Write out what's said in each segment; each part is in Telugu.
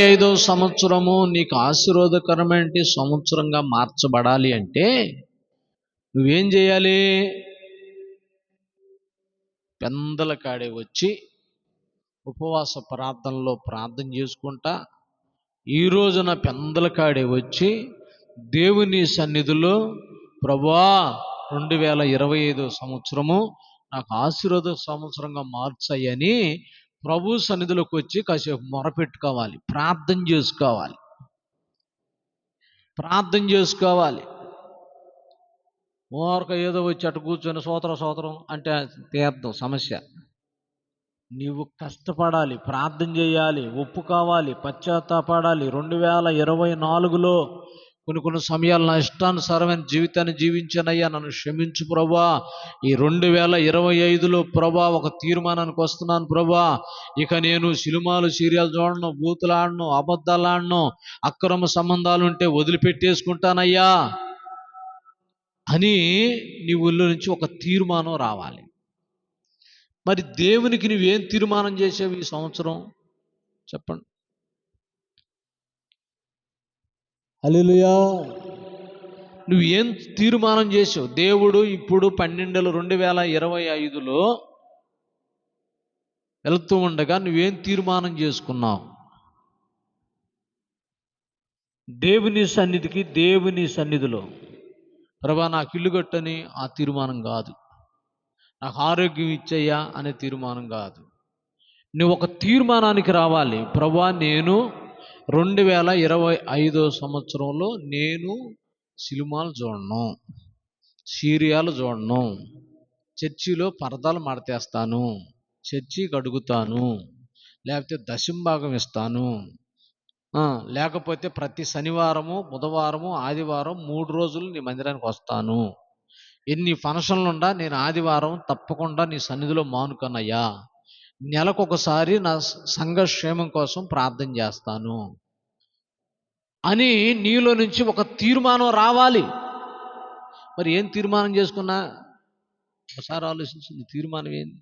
25వ సంవత్సరము నీకు ఆశీర్వాదకరమైన సంవత్సరంగా మార్చబడాలి అంటే నువ్వేం చేయాలి? పెందల కాడే వచ్చి ఉపవాస ప్రార్థనలో ప్రార్థన చేసుకుంటా, ఈ రోజున పెందల కాడే వచ్చి దేవుని సన్నిధిలో, ప్రభువా 2025వ సంవత్సరము నాకు ఆశీర్వాద సంవత్సరంగా మార్చయ్యని ప్రభు సన్నిధిలోకి వచ్చి కాసేపు మొరపెట్టుకోవాలి, ప్రార్థన చేసుకోవాలి. మోరక ఏదో వచ్చి అటు కూర్చొని సోదరం అంటే తీర్థం సమస్య. నీవు కష్టపడాలి, ప్రార్థన చేయాలి, ఒప్పుకోవాలి, పశ్చాత్తాపడాలి. 2024లో కొన్ని సమయాలు నా ఇష్టానుసారమైన జీవితాన్ని జీవించానయ్యా, నన్ను క్షమించు ప్రభా. ఈ 2025లో ప్రభా ఒక తీర్మానానికి వస్తున్నాను ప్రభా. ఇక నేను సినిమాలు సీరియల్ చూడను, బూతులాడను, అబద్ధాలాడను, అక్రమ సంబంధాలు ఉంటే వదిలిపెట్టేసుకుంటానయ్యా అని నీ ఊళ్ళో నుంచి ఒక తీర్మానం రావాలి. మరి దేవునికి నువ్వేం తీర్మానం చేసావు ఈ సంవత్సరం చెప్పండి? హల్లెలూయా. నువ్వేం తీర్మానం చేసావు? దేవుడు ఇప్పుడు 12/2025లో వెళ్తూ ఉండగా నువ్వేం తీర్మానం చేసుకున్నావు? దేవుని సన్నిధిలో, ప్రభా నాకు ఇల్లు కట్టని ఆ తీర్మానం కాదు, నాకు ఆరోగ్యం ఇచ్చయ్యా అనే తీర్మానం కాదు. నువ్వు ఒక తీర్మానానికి రావాలి. ప్రభా నేను 2025వ సంవత్సరంలో నేను సినిమాలు చూడను, సీరియాలు చూడను, చర్చిలో పరదాలు మడతేస్తాను, చర్చి కడుగుతాను, లేకపోతే దశంభాగం ఇస్తాను, లేకపోతే ప్రతి శనివారము, బుధవారము, ఆదివారం 3 రోజులు నీ మందిరానికి వస్తాను. ఎన్ని ఫంక్షన్లు ఉండా నేను ఆదివారం తప్పకుండా నీ సన్నిధిలో మానుకొనయ్యా. నెలకొకసారి నా సంఘక్షేమం కోసం ప్రార్థన చేస్తాను అని నీలో నుంచి ఒక తీర్మానం రావాలి. మరి ఏం తీర్మానం చేసుకున్నా? ఒకసారి ఆలోచించింది. తీర్మానం ఏంది?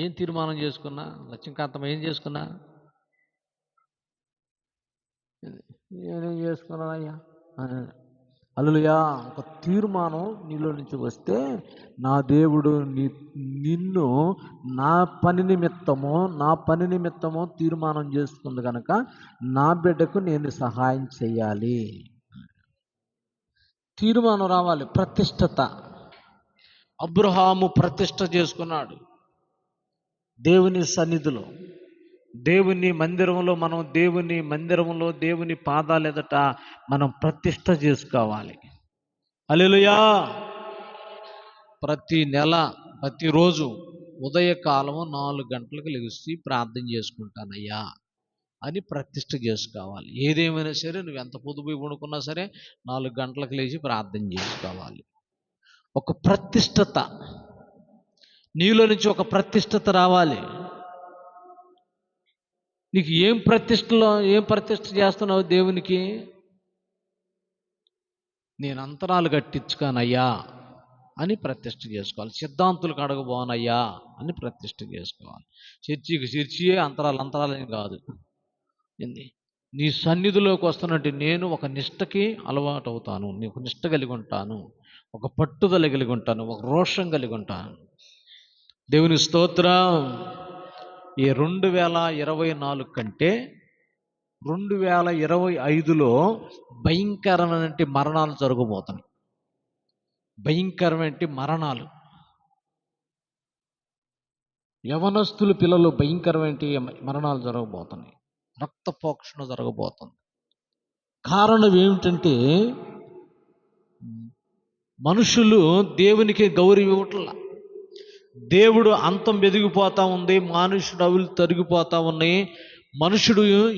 ఏం తీర్మానం చేసుకున్నా? లక్ష్మీకాంతం ఏం చేసుకున్నా? నేనేం చేసుకున్నానయ్యా? హల్లెలూయా. ఒక తీర్మానం నీలో నుంచి వస్తే నా దేవుడు నిన్ను నా పని నిమిత్తము తీర్మానం చేసుకుంది కనుక నా బిడ్డకు నేను సహాయం చేయాలి. తీర్మానం రావాలి. ప్రతిష్టత. అబ్రహాము ప్రతిష్ట చేసుకున్నాడు దేవుని సన్నిధిలో. దేవుని మందిరంలో దేవుని పాదాలు ఎదుట మనం ప్రతిష్ట చేసుకోవాలి. హల్లెలూయా. ప్రతి నెల ప్రతిరోజు ఉదయకాలము 4 గంటలకు లెగిసి ప్రార్థన చేసుకుంటానయ్యా అని ప్రతిష్ట చేసుకోవాలి. ఏదేమైనా సరే నువ్వు ఎంత పొదుపు పడుకున్నా సరే 4 గంటలకు లేచి ప్రార్థన చేసుకోవాలి. ఒక ప్రతిష్టత నీలో నుంచి ఒక ప్రతిష్టత రావాలి. నీకు ఏం ప్రతిష్ట చేస్తున్నావు దేవునికి? నేను అంతరాలు కట్టించుకానయ్యా అని ప్రతిష్ట చేసుకోవాలి. సిద్ధాంతులకు అడగబోనయ్యా అని ప్రతిష్ట చేసుకోవాలి. చర్చియే అంతరాలని కాదు. నీ సన్నిధిలోకి వస్తున్నట్టు నేను ఒక నిష్టకి అలవాటు అవుతాను, నీకు నిష్ట కలిగి ఉంటాను, ఒక పట్టుదల కలిగి ఉంటాను, ఒక రోషం కలిగి ఉంటాను. దేవుని స్తోత్రం. ఈ 2024 కంటే 2025లో భయంకరమైన మరణాలు జరగబోతున్నాయి. భయంకరమైన మరణాలు, యవనస్తులు పిల్లలు భయంకరమైన మరణాలు జరగబోతున్నాయి. రక్తపోక్షణ జరగబోతుంది. కారణం ఏమిటంటే మనుషులు దేవునికి గౌరవం ఇవ్వట్లా. దేవుడు అంతం ఎదిగిపోతా ఉంది, మనుషుడు అవులు తరిగిపోతా ఉన్నాయి.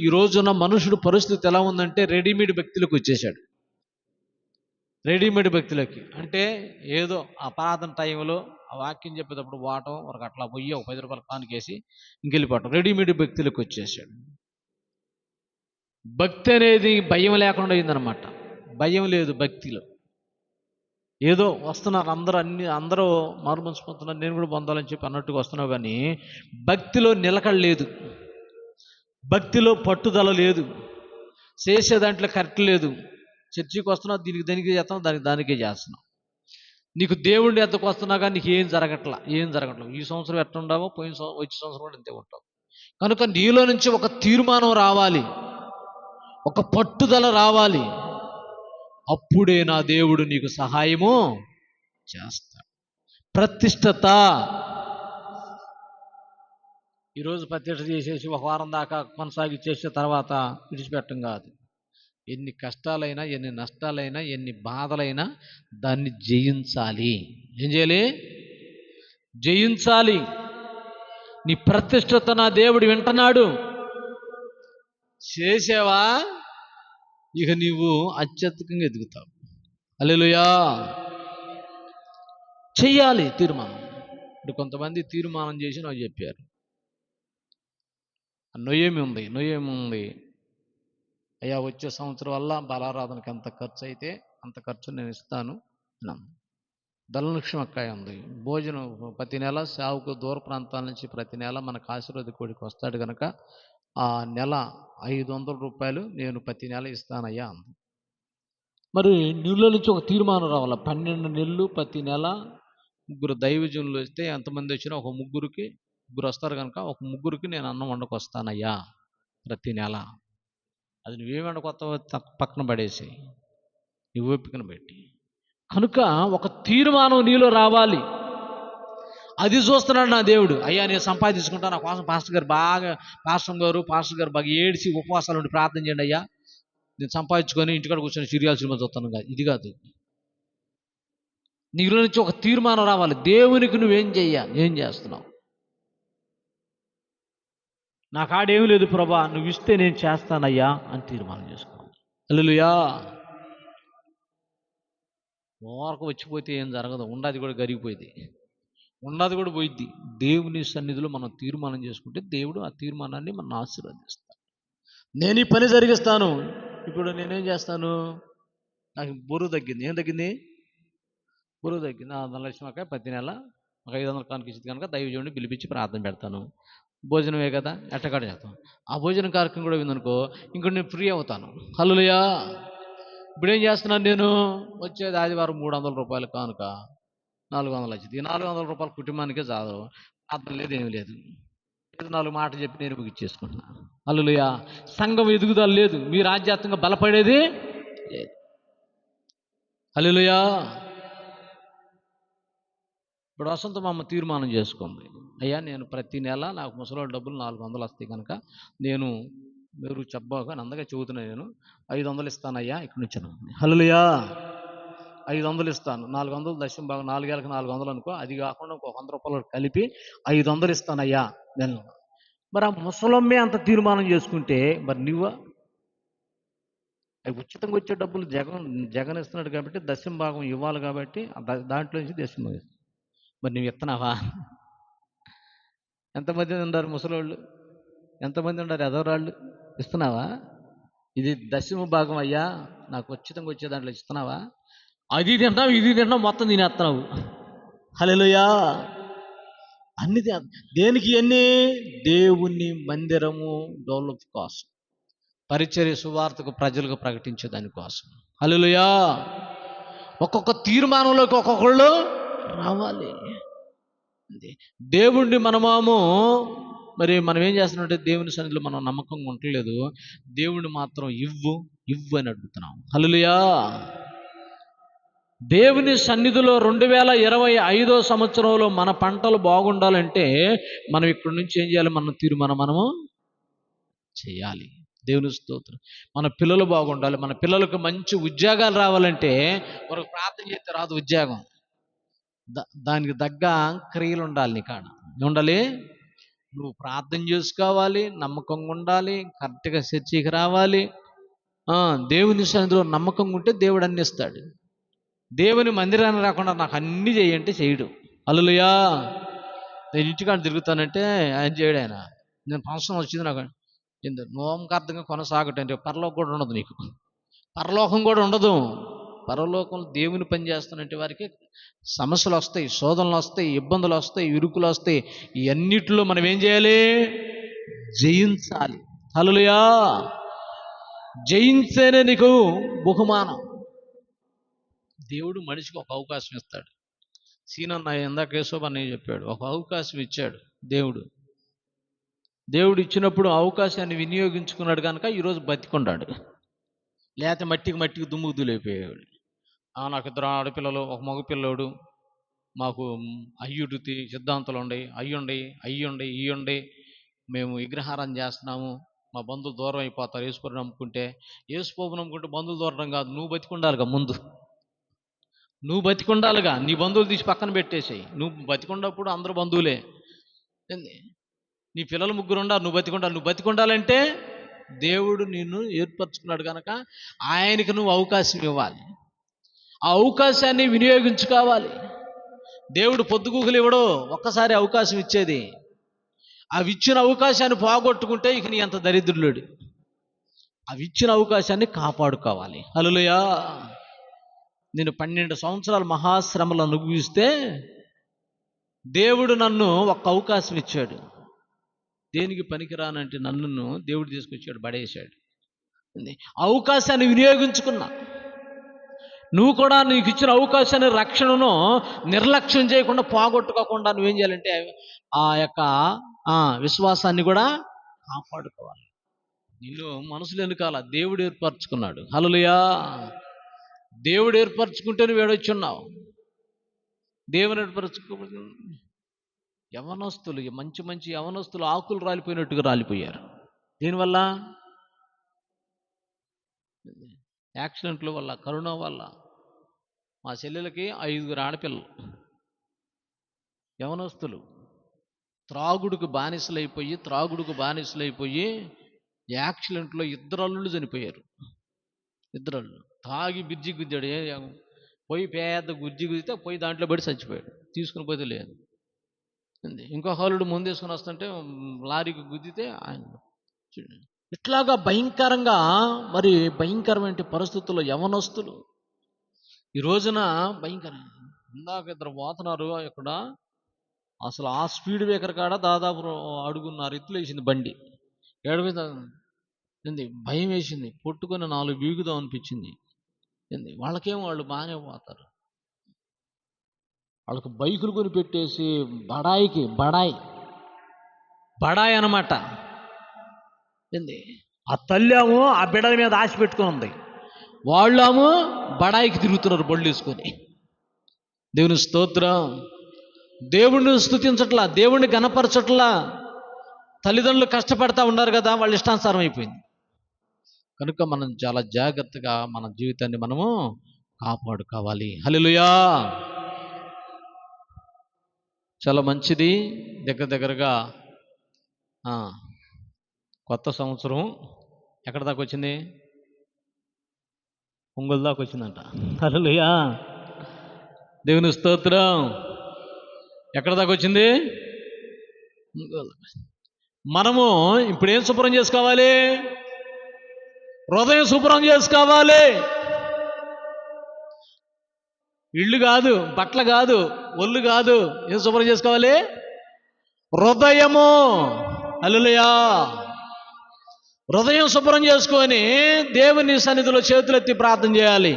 ఈ రోజున మనుషుడు పరిస్థితి ఎలా ఉందంటే రెడీమేడ్ భక్తులకు వచ్చేసాడు. రెడీమేడ్ భక్తులకి అంటే ఏదో ఆ ప్రార్థన టైంలో ఆ వాక్యం చెప్పేటప్పుడు పోవటం, ఒక అట్లా పోయి ఒక 10 రూపాయలు కానుకేసి ఇంకెళ్ళిపోవటం. రెడీమేడ్ భక్తులకు వచ్చేసాడు. భక్తి అనేది భయం లేకుండా అయిందనమాట. భయం లేదు భక్తిలో. ఏదో వస్తున్నారు అందరూ మారుమనసు పొందుతున్నారు, నేను కూడా పొందాలని చెప్పి అన్నట్టుగా వస్తున్నావు, కానీ భక్తిలో నిలకడ లేదు, భక్తిలో పట్టుదల లేదు, చేసే దాంట్లో కరెక్ట్ లేదు. చర్చికి వస్తున్నావు, దీనికి చేస్తున్నావు, దానికే చేస్తున్నావు. నీకు దేవుడిని ఎద్దకు వస్తున్నా కానీ నీకు ఏం జరగట్లా. ఈ సంవత్సరం ఎట్లా ఉండవో వచ్చే సంవత్సరం కూడా అంతే ఉంటావు. కనుక నీలో నుంచి ఒక తీర్మానం రావాలి, ఒక పట్టుదల రావాలి. అప్పుడే నా దేవుడు నీకు సహాయము చేస్తాడు. ప్రతిష్టత. ఈరోజు ప్రతిష్ట చేసేసి ఒక వారం దాకా కొనసాగించేసిన తర్వాత విడిచిపెట్టం కాదు. ఎన్ని కష్టాలైనా, ఎన్ని నష్టాలైనా, ఎన్ని బాధలైనా దాన్ని జయించాలి. ఏం చేయాలి? జయించాలి. నీ ప్రతిష్టత నా దేవుడు వింటున్నాడు. చేసావా, ఇక నీవు అత్యధికంగా ఎదుగుతావు. హల్లెలూయా. చెయ్యాలి తీర్మానం. ఇప్పుడు కొంతమంది తీర్మానం చేసి నాకు చెప్పారు, నొయ్యేమి ఉంది అయ్యా, వచ్చే సంవత్సరం వల్ల బలారాధనకి ఎంత ఖర్చు అయితే అంత ఖర్చు నేను ఇస్తాను అన్నాను. ధనలక్ష్మి అక్కాయ ఉంది, భోజనం ప్రతి నెల సావుకు దూర ప్రాంతాల నుంచి ప్రతి నెల మనకు ఆశీర్వాద కోడికి వస్తాడు కనుక ఆ నెల 500 రూపాయలు నేను ప్రతి నెల ఇస్తానయ్యా అంది. మరి నీళ్ళ నుంచి ఒక తీర్మానం రావాలి. 12 నెలలు ప్రతి నెల 3 దైవజనులు వస్తే ఎంతమంది వచ్చినా ఒక ముగ్గురు వస్తారు కనుక ఒక ముగ్గురికి నేను అన్నం వండుకొస్తానయ్యా ప్రతి నెల. అది నువ్వేమి వండుకొస్తావో పక్కన పడేసి నీ ఓపికను పెట్టి. కనుక ఒక తీర్మానం నీలో రావాలి. అది చూస్తున్నాడు నా దేవుడు. అయ్యా, నేను సంపాదించుకుంటా, నా కోసం పాస్టర్ గారు బాగా ఏడిచి ఉపవాసాలు ఉండి ప్రార్థన చేయండి అయ్యా, నేను సంపాదించుకొని ఇంటికాడ కూర్చొని సీరియల్ సినిమా చూస్తాను కాదు. ఇది కాదు. నీలో నుంచి ఒక తీర్మానం రావాలి. దేవునికి నువ్వేం ఏం చేస్తున్నావు? నా కాడేమీ లేదు ప్రభా, నువ్వు ఇస్తే నేను చేస్తానయ్యా అని తీర్మానం చేసుకోవాలి. హల్లెలూయా. ఓరకు వచ్చిపోతే ఏం జరగదు, ఉన్నది కూడా గరిగిపోయింది, ఉన్నది కూడా పోయిద్ది. దేవుని సన్నిధిలో మనం తీర్మానం చేసుకుంటే దేవుడు ఆ తీర్మానాన్ని మనం ఆశీర్వదిస్తాడు. నేను ఈ పని జరిగిస్తాను. ఇప్పుడు నేనేం చేస్తాను, నాకు బరువు తగ్గింది. ఏం తగ్గింది? బరువు తగ్గింది. ధనలక్ష్మికాయ ప్రతి నెల ఒక 500 కానుక ఇచ్చింది కనుక దైవజనుడిని పిలిపించి ప్రార్థన పెడతాను. భోజనమే కదా, ఎట్టకాడ చేస్తాను. ఆ భోజన కార్యక్రమం కూడా విందనుకో, ఇంకోటి నేను ఫ్రీ అవుతాను. హల్లెలూయా. ఇప్పుడు ఏం చేస్తున్నాను నేను? వచ్చేది ఆదివారం 300 రూపాయలు కానుక 400 వచ్చింది. 400 రూపాయలు కుటుంబానికే చాలు. అర్థం లేదు, ఏమి లేదు. 4 మాటలు చెప్పి నేను ముగిచ్చేసుకుంటున్నాను. హల్లెలూయా. సంఘం ఎదుగుదల లేదు, మీరు ఆధ్యాత్మికంగా బలపడేది లేదు. హల్లెలూయా. ఇప్పుడు వసంతమ్మ తీర్మానం చేసుకుంది, అయ్యా నేను ప్రతి నెల నాకు ముసలి డబ్బులు 400 వస్తాయి కనుక నేను మీరు చెప్పాక అందగా చెబుతున్నా, నేను 500 ఇస్తానయ్యా ఇక్కడ నుంచి. హల్లెలూయా. 500 ఇస్తాను. 400 దశం భాగం, 4 ఏళ్ళకి 400 అనుకో, అది కాకుండా ఇంకో 100 రూపాయలు కలిపి 500 ఇస్తానయ్యా నేను. మరి ఆ ముసలమ్మే అంత తీర్మానం చేసుకుంటే మరి నువ్వు అవి ఉచితంగా వచ్చే డబ్బులు జగన్ ఇస్తున్నాడు కాబట్టి దశం భాగం ఇవ్వాలి కాబట్టి దాంట్లో నుంచి దశం భాగం. మరి నువ్వు ఇస్తున్నావా? ఎంతమంది ఉన్నారు ముసలోళ్ళు, ఎంతమంది ఉన్నారు ఎదవరాళ్ళు? ఇస్తున్నావా? ఇది దశమ భాగం అయ్యా, నాకు ఉచితంగా వచ్చే దాంట్లో ఇస్తున్నావా? అది తింటావు, ఇది తింటావు, మొత్తం తినేస్తున్నావు. హల్లెలూయా. అన్ని దేనికి? అన్నీ దేవుని మందిరము డెవలప్ కోసం, పరిచర్య సువార్తకు ప్రజలకు ప్రకటించే దానికోసం. హల్లెలూయా. ఒక్కొక్క తీర్మానంలోకి ఒక్కొక్కళ్ళు రావాలి. దేవుణ్ణి మరి మనం ఏం చేస్తున్నామంటే దేవుని సన్నిధిలో మనం నమ్మకంగా ఉండలేదు. దేవుణ్ణి మాత్రం ఇవ్వు అని అడుగుతున్నాం. హల్లెలూయా. దేవుని సన్నిధిలో 2025 సంవత్సరంలో మన పంటలు బాగుండాలంటే మనం ఇక్కడి నుంచి ఏం చేయాలి? మన తీర్మానం మనము చేయాలి. దేవుని స్తోత్రం. మన పిల్లలు బాగుండాలి, మన పిల్లలకు మంచి ఉద్యోగాలు రావాలంటే మనకు ప్రార్థన చేస్తే రాదు ఉద్యోగం. దానికి తగ్గ క్రియలు ఉండాలి. నీ కాడ ఉండాలి. నువ్వు ప్రార్థన చేసుకోవాలి, నమ్మకంగా ఉండాలి, కరెక్ట్గా చర్చికి రావాలి. దేవుని సన్నిధిలో నమ్మకంగా ఉంటే దేవుడు అన్ని ఇస్తాడు. దేవుని మందిరాన్ని రాకుండా నాకు అన్నీ చేయంటే చేయడు. హల్లెలూయా. నేను ఇంటికాడ తిరుగుతానంటే ఆయన చేయడు. ఆయన నేను ఫంక్షన్ వచ్చింది నాకు నోమకార్థంగా కొనసాగటంటే పరలోకం కూడా ఉండదు, నీకు పరలోకం కూడా ఉండదు. పరలోకంలో దేవుని పని చేస్తున్నట్టు వారికి సమస్యలు వస్తాయి, శోధనలు వస్తాయి, ఇబ్బందులు వస్తాయి, ఇరుకులు వస్తాయి. ఇవన్నిటిలో మనం ఏం చేయాలి? జయించాలి. హల్లెలూయా. జయించేనే నీకు బహుమానం. దేవుడు మనిషికి ఒక అవకాశం ఇస్తాడు. సీనన్న ఇందాక యేసోబన్న చెప్పాడు, ఒక అవకాశం ఇచ్చాడు దేవుడు. దేవుడు ఇచ్చినప్పుడు అవకాశాన్ని వినియోగించుకున్నాడు కనుక ఈరోజు బతికొన్నాడు. లేకపోతే మట్టికి దుమ్ముకు దులైపోయాడు. నాకు 2 ఆడపిల్లలు, ఒక మగపిల్లోడు, మాకు అయ్యుడితి సిద్ధాంతాలు ఉన్నాయి, అయ్యుండి మేము విగ్రహారాధన చేస్తున్నాము, మా బంధువులు దూరం అయిపోతారు యేసుప్రభుని నమ్ముకుంటే. యేసుప్రభుని నమ్ముకుంటే బంధువులు దూరం కాదు, నువ్వు బతికుండాలిగా. ముందు నువ్వు బతికుండాలిగా. నీ బంధువులు తీసి పక్కన పెట్టేసాయి. నువ్వు బతికుండప్పుడు అందరూ బంధువులే. నీ పిల్లలు 3 ఉండాలి, నువ్వు బతికుండాలి. నువ్వు బతికుండాలంటే దేవుడు నిన్ను ఏర్పరచుకున్నాడు కనుక ఆయనకి నువ్వు అవకాశం ఇవ్వాలి. ఆ అవకాశాన్ని వినియోగించుకోవాలి. దేవుడు పొద్దుగూకులు ఇవ్వడు, ఒక్కసారి అవకాశం ఇచ్చేది. అవి ఇచ్చిన అవకాశాన్ని పోగొట్టుకుంటే ఇక నీ అంత దరిద్రులేడు. అవి ఇచ్చిన అవకాశాన్ని కాపాడుకోవాలి. హల్లెలూయా. నేను 12 సంవత్సరాలు మహాశ్రమలు అనుభవిస్తే దేవుడు నన్ను ఒక అవకాశం ఇచ్చాడు. దేనికి పనికిరానంటే నన్ను దేవుడు తీసుకొచ్చాడు, పడేశాడు. అవకాశాన్ని వినియోగించుకున్నా. నువ్వు కూడా నీకు ఇచ్చిన అవకాశాన్ని, రక్షణను నిర్లక్ష్యం చేయకుండా, పోగొట్టుకోకుండా నువ్వేం చేయాలంటే ఆ యొక్క విశ్వాసాన్ని కూడా కాపాడుకోవాలి. నిన్ను మనసులో ఎన్నుకాల దేవుడు ఏర్పరచుకున్నాడు. హల్లెలూయా. దేవుడు ఏర్పరచుకుంటే నువ్వు ఏడొచ్చున్నావు. దేవుని ఏర్పరచుకోబడి యవనస్తులు, మంచి యవనస్తులు ఆకులు రాలిపోయినట్టుగా రాలిపోయారు. దీనివల్ల యాక్సిడెంట్ల వల్ల, కరోనా వల్ల. మా చెల్లెలకి 5 ఆడపిల్లలు, యవనస్తులు త్రాగుడుకు బానిసలైపోయి యాక్సిడెంట్లో 2 అల్లుళ్ళు చనిపోయారు. 2 అల్లుళ్ళు తాగి బిర్జి గుద్దాడు. పోయి పేద గుజ్జి గుద్దితే పోయి దాంట్లో పడి చచ్చిపోయాడు. తీసుకుని పోతే లేదు. ఇంకొక అల్లుడు ముందేసుకుని వస్తుంటే లారీకి గుద్దితే ఆయన. ఇట్లాగా భయంకరమైన పరిస్థితుల్లో యవనస్తులు ఈ రోజున భయంకరం. ఇందాక 2 పోతున్నారు ఇక్కడ, అసలు ఆ స్పీడ్ బ్రేకర్ కాడ దాదాపు 1.5 అడుగున్నర ఎత్తులు వేసింది బండి. ఏంది భయం వేసింది, పొట్టుకొని 4 బీగుదాం అనిపించింది. వాళ్ళు బాగానే పోతారు. వాళ్ళకు బైకులు కొని పెట్టేసి బడాయి అనమాట. ఆ తల్లేమో ఆ బిడ్డల మీద ఆశ పెట్టుకుని ఉంది, వాళ్ళేమో బడాయికి తిరుగుతున్నారు బళ్ళు వేసుకొని. దేవుని స్తోత్రం. దేవుణ్ణి స్తుతించట్లా, దేవుణ్ణి గణపరచట్లా. తల్లిదండ్రులు కష్టపడతా ఉన్నారు కదా, వాళ్ళ ఇష్టానుసారం అయిపోయింది. కనుక మనం చాలా జాగ్రత్తగా మన జీవితాన్ని మనము కాపాడుకోవాలి. హల్లెలూయా. చాలా మంచిది. దగ్గరగా కొత్త సంవత్సరం ఎక్కడ దాకా వచ్చింది? ఒంగోలు దాకా వచ్చిందంట. హల్లెలూయా. దేవుని స్తోత్రం. ఎక్కడ దాకా వచ్చింది? మనము ఇప్పుడు ఏం శుభ్రం చేసుకోవాలి? హృదయం శుభ్రం చేసుకోవాలి. ఇళ్ళు కాదు, బట్టలు కాదు, ఒళ్ళు కాదు. ఏం శుభ్రం చేసుకోవాలి? హృదయము. హల్లెలూయా. హృదయం శుభ్రం చేసుకొని దేవుని సన్నిధిలో చేతులెత్తి ప్రార్థన చేయాలి.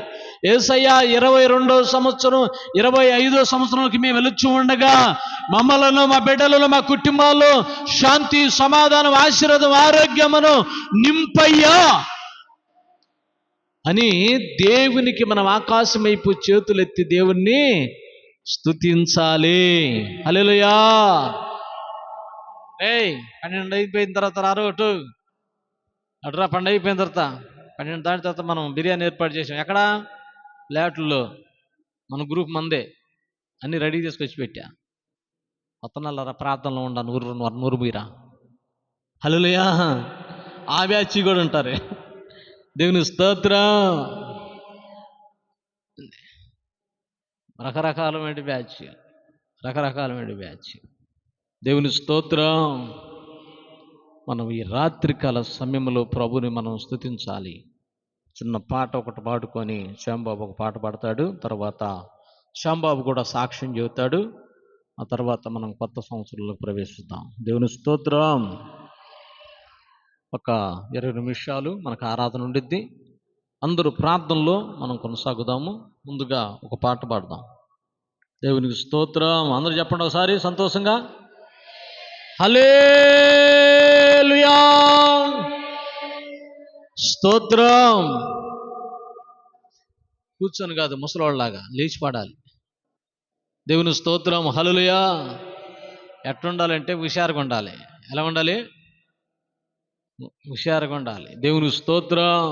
యేసయ్యా 22వ సంవత్సరం 25వ సంవత్సరంలోకి మేము వెలుచు ఉండగా మమ్మలను, మా బిడ్డలను, మా కుటుంబాల్లో శాంతి, సమాధానం, ఆశీర్వాదం, ఆరోగ్యమును నింపయ్యా అని దేవునికి మనం ఆకాశం వైపు చేతులెత్తి దేవుణ్ణి స్తుతించాలి. హల్లెలూయా. 12 అయిపోయిన తర్వాత రారోటు అటురా. 12 అయిపోయిన తర్వాత 12 దాని తర్వాత మనం బిర్యానీ ఏర్పాటు చేసాం. ఎక్కడ? ఫ్లాట్లో. మన గ్రూప్ మందే అన్నీ రెడీ చేసుకొచ్చి పెట్టా. వత్తనాలరా, ప్రార్థనలో ఉండా, నూరు బీరా. హల్లెలూయా. ఆ బ్యాచ్ కూడా ఉంటారు. దేవుని స్తోత్రం. రకరకాలమైన బ్యాచ్. దేవుని స్తోత్రం. మనం ఈ రాత్రికాల సమయంలో ప్రభుని మనం స్తుతించాలి. చిన్న పాట ఒకటి పాడుకొని శ్యాంబాబు ఒక పాట పాడతాడు. తర్వాత శ్యాంబాబు కూడా సాక్ష్యం చెబుతాడు. ఆ తర్వాత మనం కొత్త సంవత్సరంలో ప్రవేశిద్దాం. దేవుని స్తోత్రం. ఒక 20 నిమిషాలు మనకు ఆరాధన ఉండిద్ది. అందరూ ప్రార్థనలో మనం కొనసాగుదాము. ముందుగా ఒక పాట పాడదాం. దేవునికి స్తోత్రం. అందరూ చెప్పండి ఒకసారి సంతోషంగా. హల్లెలూయా, స్తోత్రం. కూర్చొని కాదు, ముసలోళ్ళలాగా లేచి పాడాలి. దేవుని స్తోత్రం. హల్లెలూయా. ఎట్లుండాలంటే హుషారుగా ఉండాలి. ఎలా ఉండాలి? హుషారుగా ఉండాలి. దేవుని స్తోత్రం.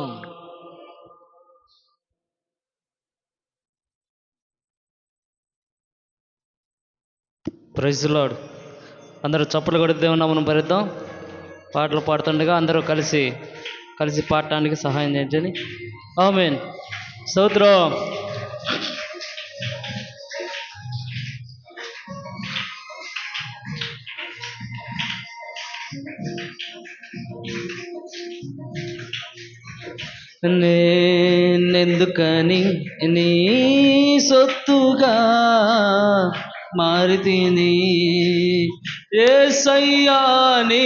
Praise lord. అందరూ చప్పట్లు కొట్టి దేవుని నామమున భరిద్దాం. పాటలు పాడుతుండగా అందరూ కలిసి పాడటానికి సహాయం చేయండి. ఆమేన్. స్తోత్రం. నేనెందుకని నీ సొత్తుగా మారితిని, యేసయ్యా నీ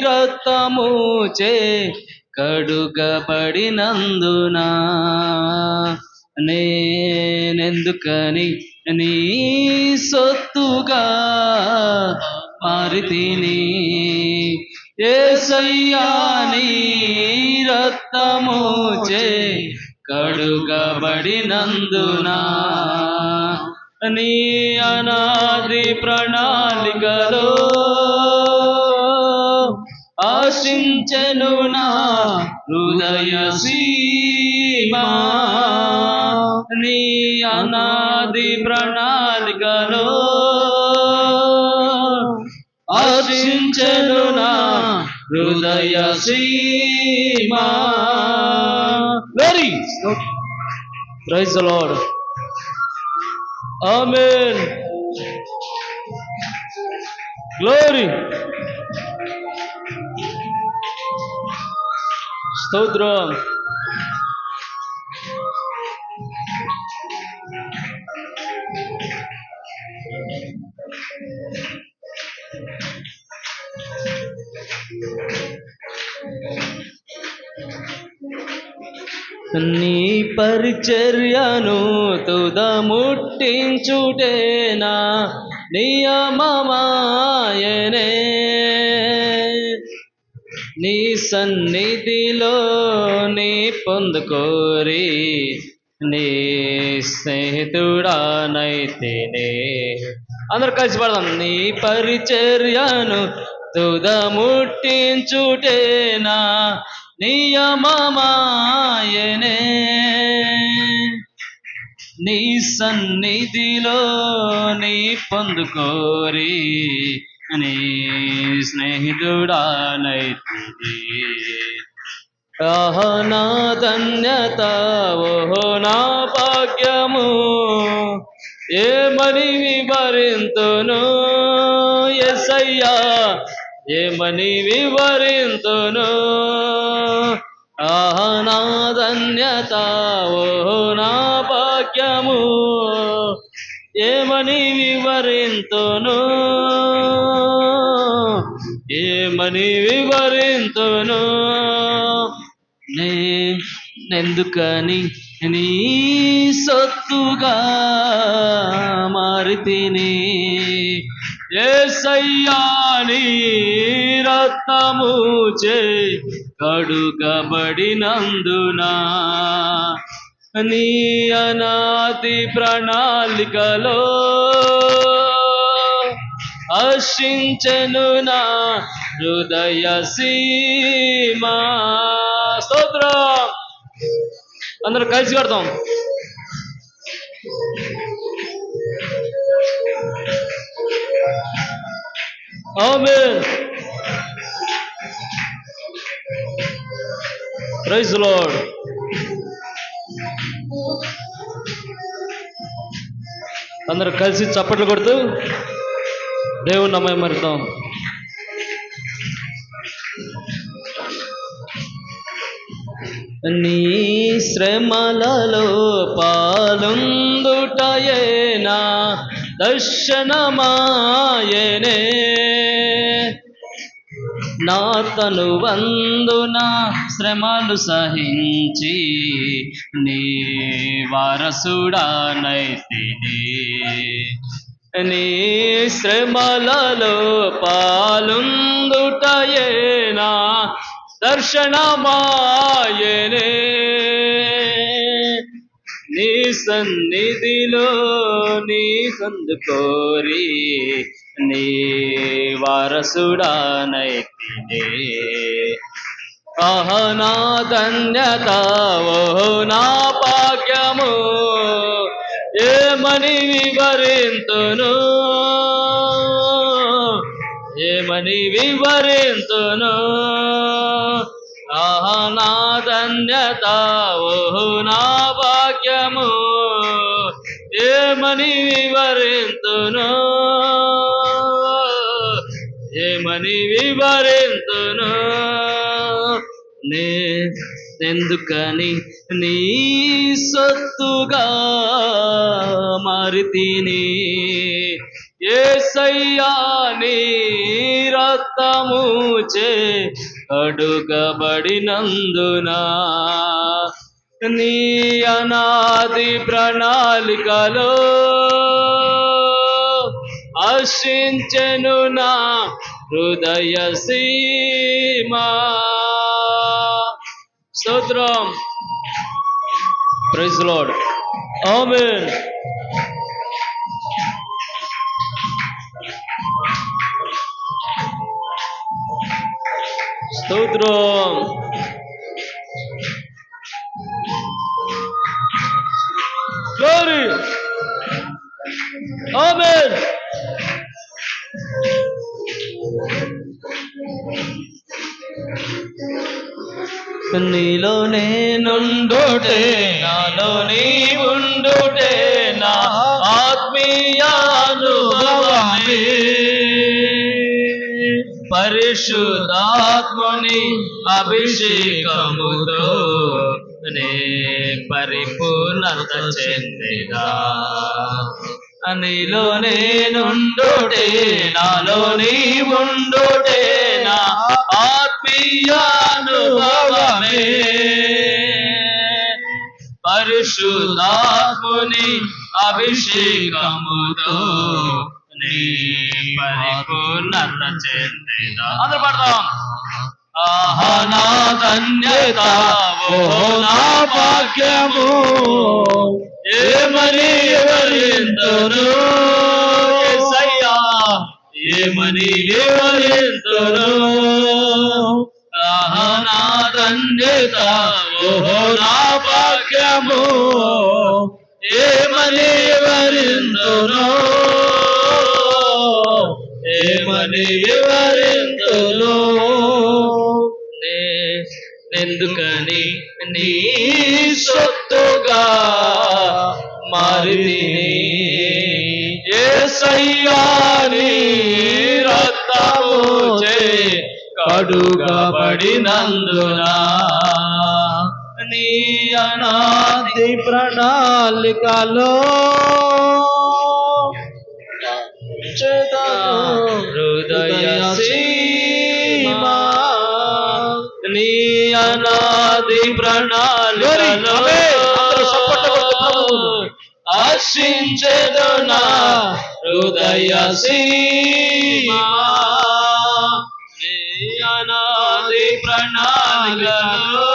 రక్తముచే కడుగబడినందున. నేనెందుకని నీ సొత్తుగా మారితిని, యేసయ్యా నీ రక్తముచే కడుగబడినందున. నీ అనాది ప్రణాళికలో ఆశించెను నా హృదయ సీమా. నీ అనాది ప్రణాళికలో ఆశించెను నా హృదయ సీమా. Very praise the lord. ఆమేన్. గ్లోరీ. స్తోత్రం. నీ పరిచర్యను తుదముట్టించుటేనా నియమమాయనే. నీ సన్నిధిలో నీ పొందుకోరి నీ స్నేహితుడానైతేనే. అందరు కలిసి పడదాం. నీ పరిచర్యను తుదముట్టించుటేనా నియమమాయనే. నీ సన్నిధిలో నీ పొందుకోరి నీ స్నేహితుడానైతిని. ఆహో నా ధన్యత, ఓహో నా భాగ్యము, ఏమని వివరింతును యేసయ్యా, ఏమని వివరింతును. ఆహా నా ధన్యత, ఓహో నా భాగ్యము, ఏమని వివరింతును, ఏమని వివరింతును. నేనెందుకని నీ సొత్తుగా మారితిని, యేసయ్యా నీ రక్తముచే కడుగబడినందున. నీ అనాది ప్రణాళికలో హర్షించెను నా హృదయ సీమా. స్తోత్రం. అందరూ కలిసి కొడతాం. ఆమేన్. Praise the Lord. అందరూ కలిసి చప్పట్లు కొడుతూ దేవుని నామమున మహిమపరుద్దాం. నీ శ్రమలలో పాలుందుటయే నా దర్శనమాయనే నా తను వందున శ్రమలు సహించి నీ వారసుడానైతిని నీ శ్రమలలో పాలుందుటయే నా దర్శనమాయనే నీ సన్నిధిలో నీ సందు కోరి నీ వారసుడానైతినే ఆహ నా ధన్యత ఓ నా భాగ్యము ఏమని వివరింతును ఏమని వివరింతును ఆహ నా ధన్యత ఓ నా భాగ్యము ఏమని వివరింతును ఏమని వివరింతును ఎందుకని నీ సొత్తుగా మారితిని యేసయ్యా నీ రక్తము చే కడుగబడినందున నీ అనాది ప్రణాళికలో హర్షించెను నా హృదయ సీమా స్తోత్రం ప్రైజ్ లార్డ్ ఆమేన్ స్తోత్రం గ్లోరీ ఆమేన్ నీలో నేనుండుటే నాలో నీ ఉండుటే నా ఆత్మీయానుభవమే పరిశుద్ధాత్మని అభిషేకముతో నే పరిపూర్ణత చెందినా నీలో నేనుండుటే నాలో నీ ఉండుటే నా ఆత్మీయానుభవమే పరిశుద్ధాత్ముని అభిషేకముతో నీ పరిపూర్ణత చెందిన అందరూ పడదాం ఆహా నా ధన్యత ఓ నా భాగ్యము ఏమని వివరింతును యేసయ్యా ఏమని వివరింతును ఆహా నా ధన్యత ఓ నా భాగ్యము ఏమని వివరింతును ఏమని వివరింతును ఎందుకని నీ సొత్తుగా మారితిని యేసయ్యా నీ రక్తము చే కడుగబడినందున నీ అనాది ప్రణాళికలో హృదయ సీమా నీ అనాది ప్రణాళికలో హర్షించెను నా హృదయ సీమా నీ అనాది ప్రణాళికలో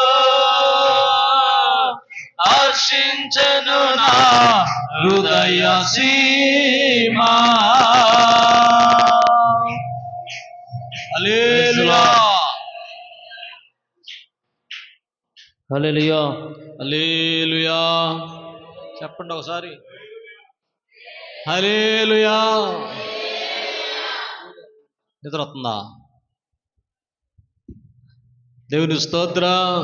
హర్షించెను నా హృదయ సీమా హల్లెలూయా హల్లెలూయా హల్లెలూయా చెప్పండి ఒకసారి హల్లెలూయా నిద్ర వస్తుందా దేవుని స్తోత్రం